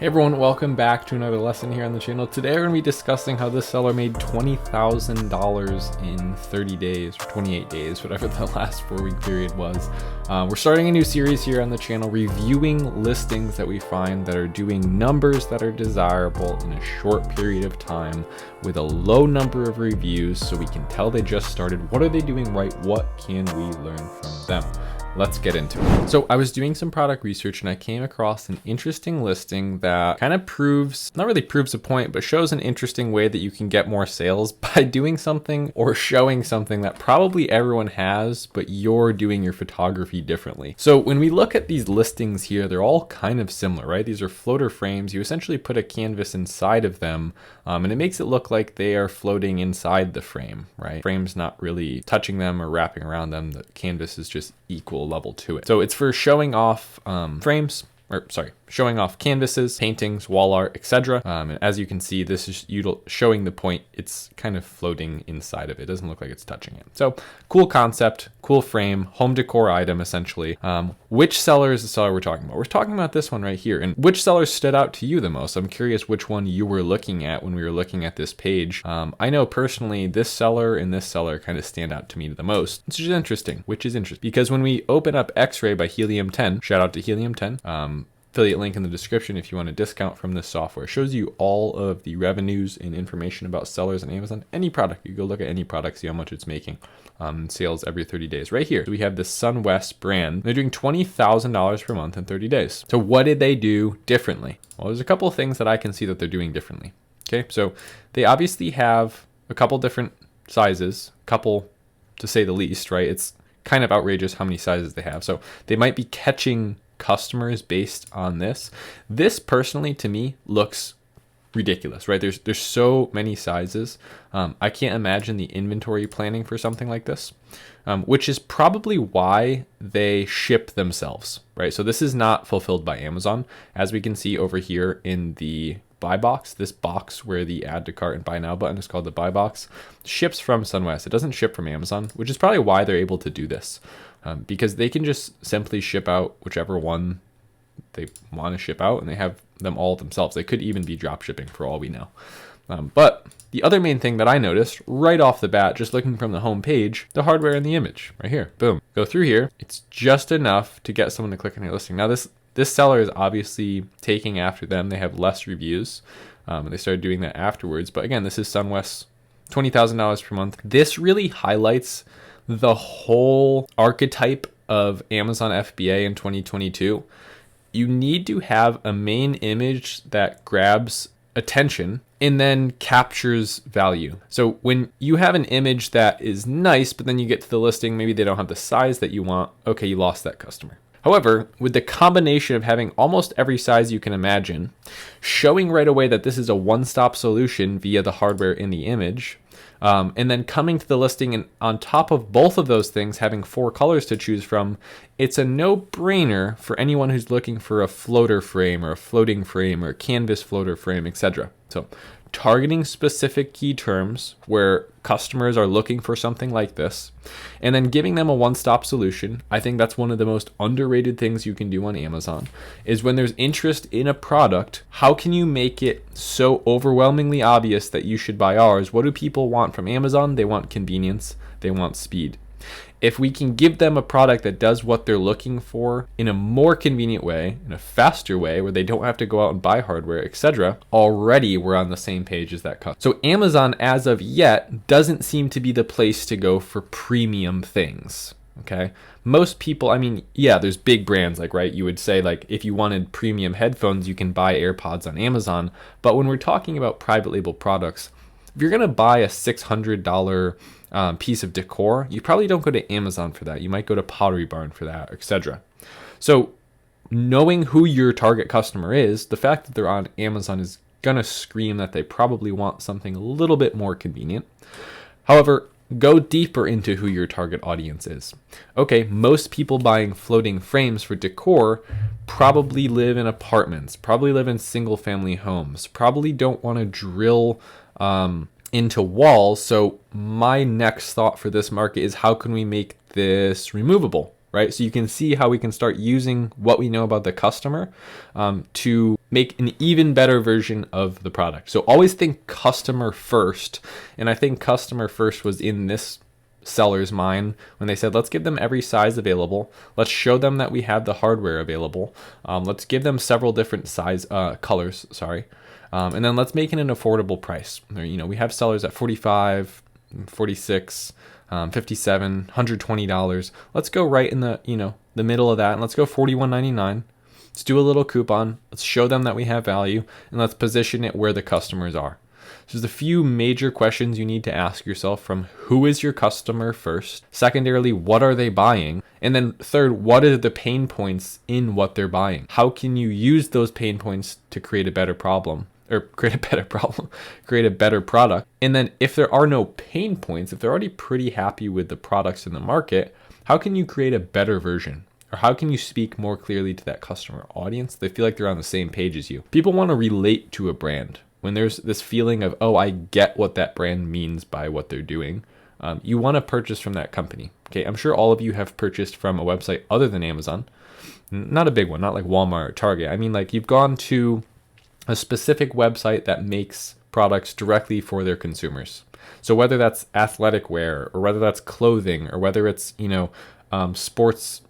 Hey everyone, welcome back to another lesson here on the channel. Today we're going to be discussing how this seller made $20,000 in 30 days or 28 days, whatever the last 4-week period was. We're starting a new series here on the channel, reviewing listings that we find that are doing numbers that are desirable in a short period of time with a low number of reviews so we can tell they just started. What are they doing right? What can we learn from them? Let's get into it. So I was doing some product research and I came across an interesting listing that kind of proves, not really proves a point, but shows an interesting way that you can get more sales by doing something or showing something that probably everyone has, but you're doing your photography differently. So when we look at these listings here, they're all kind of similar, right? These are floater frames. You essentially put a canvas inside of them, and it makes it look like they are floating inside the frame, right? Frame's not really touching them or wrapping around them. The canvas is just equal level to it. So it's for showing off showing off canvases, paintings, wall art, etc. And as you can see, this is showing the point. It's kind of floating inside of it. It doesn't look like it's touching it. So cool concept, cool frame, home decor item essentially. Which seller is the seller we're talking about? We're talking about this one right here. And which seller stood out to you the most? I'm curious which one you were looking at when we were looking at this page. I know personally this seller and this seller kind of stand out to me the most, which is interesting, because when we open up X-Ray by Helium 10, shout out to Helium 10, affiliate link in the description if you want a discount from this software. It shows you all of the revenues and information about sellers on Amazon. Any product, you go look at any product, see how much it's making. Sales every 30 days. Right here, so we have the SunWest brand. They're doing $20,000 per month in 30 days. So what did they do differently? Well, there's a couple of things that I can see that they're doing differently. Okay, so they obviously have a couple different sizes, couple to say the least, right? It's kind of outrageous how many sizes they have. So they might be catching customers based on this. This personally to me looks ridiculous, right? There's so many sizes. I can't imagine the inventory planning for something like this, which is probably why they ship themselves, right? So this is not fulfilled by Amazon. As we can see over here in the buy box, this box where the add to cart and buy now button is called the buy box, ships from SunWest. It doesn't ship from Amazon, which is probably why they're able to do this. Because they can just simply ship out whichever one they want to ship out, and they have them all themselves. They could even be drop shipping for all we know. But the other main thing that I noticed right off the bat, just looking from the home page, the hardware in the image right here. Boom. Go through here. It's just enough to get someone to click on your listing. Now this seller is obviously taking after them. They have less reviews. And they started doing that afterwards. But again, this is SunWest, $20,000 per month. This really highlights the whole archetype of Amazon FBA in 2022. You need to have a main image that grabs attention and then captures value. So when you have an image that is nice, but then you get to the listing, maybe they don't have the size that you want, okay, you lost that customer. However, with the combination of having almost every size you can imagine, showing right away that this is a one-stop solution via the hardware in the image, and then coming to the listing and on top of both of those things, having 4 colors to choose from, it's a no-brainer for anyone who's looking for a floater frame or a floating frame or a canvas floater frame, etc. So targeting specific key terms where customers are looking for something like this, and then giving them a one-stop solution. I think that's one of the most underrated things you can do on Amazon, is when there's interest in a product, how can you make it so overwhelmingly obvious that you should buy ours? What do people want from Amazon? They want convenience, they want speed. If we can give them a product that does what they're looking for in a more convenient way, in a faster way, where they don't have to go out and buy hardware, etc., already we're on the same page as that customer. So Amazon, as of yet, doesn't seem to be the place to go for premium things. Okay, most people, I mean, yeah, there's big brands like, right, you would say like if you wanted premium headphones, you can buy AirPods on Amazon. But when we're talking about private label products, if you're gonna buy a $600 piece of decor, you probably don't go to Amazon for that. You might go to Pottery Barn for that, etc. So knowing who your target customer is, the fact that they're on Amazon is gonna scream that they probably want something a little bit more convenient. However, go deeper into who your target audience is. Okay, most people buying floating frames for decor probably live in apartments, probably live in single family homes, probably don't want to drill into walls. So my next thought for this market is, how can we make this removable, right? So you can see how we can start using what we know about the customer to make an even better version of the product. So always think customer first. And I think customer first was in this seller's mind when they said, let's give them every size available. Let's show them that we have the hardware available. Let's give them several different colors, and then let's make it an affordable price. We have sellers at $45, $46, $57, $120. Let's go right in the middle of that, and let's go $41.99. Let's do a little coupon. Let's show them that we have value, and let's position it where the customers are. So there's a few major questions you need to ask yourself from who is your customer first, secondarily, what are they buying? And then third, what are the pain points in what they're buying? How can you use those pain points to create a better problem? Or create a better product. And then if there are no pain points, if they're already pretty happy with the products in the market, how can you create a better version? Or how can you speak more clearly to that customer audience? They feel like they're on the same page as you. People want to relate to a brand. When there's this feeling of, oh, I get what that brand means by what they're doing, you want to purchase from that company. Okay, I'm sure all of you have purchased from a website other than Amazon. Not a big one, not like Walmart or Target. I mean, like you've gone to a specific website that makes products directly for their consumers. So whether that's athletic wear or whether that's clothing or whether it's, sports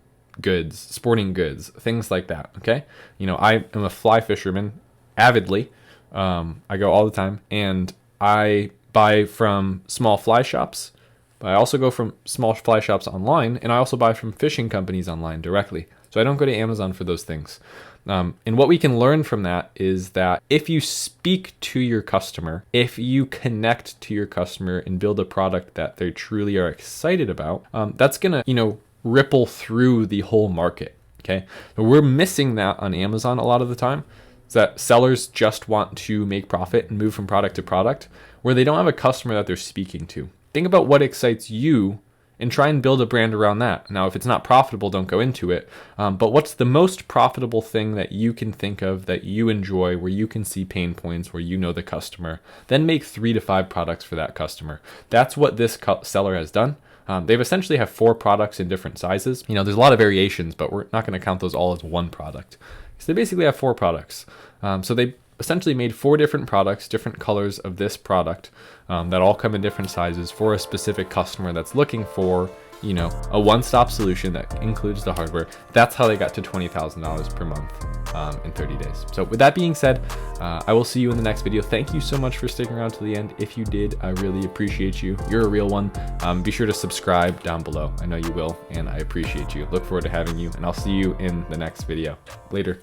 goods, sporting goods, things like that. Okay. I am a fly fisherman avidly. I go all the time, and I buy from small fly shops, but I also go from small fly shops online, and I also buy from fishing companies online directly. So I don't go to Amazon for those things. And what we can learn from that is that if you speak to your customer, if you connect to your customer and build a product that they truly are excited about, that's going to, ripple through the whole market. Okay. So we're missing that on Amazon a lot of the time. Is that sellers just want to make profit and move from product to product where they don't have a customer that they're speaking to. Think about what excites you and try and build a brand around that. Now, if it's not profitable, don't go into it. But what's the most profitable thing that you can think of that you enjoy, where you can see pain points, where you know the customer? Then make 3 to 5 products for that customer. That's what this seller has done. They've essentially have 4 products in different sizes. There's a lot of variations, but we're not going to count those all as one product. So they basically have 4 products. So they essentially made 4 different products, different colors of this product that all come in different sizes for a specific customer that's looking for, a one-stop solution that includes the hardware. That's how they got to $20,000 per month in 30 days. So with that being said, I will see you in the next video. Thank you so much for sticking around to the end. If you did, I really appreciate you. You're a real one. Be sure to subscribe down below. I know you will, and I appreciate you. Look forward to having you, and I'll see you in the next video. Later.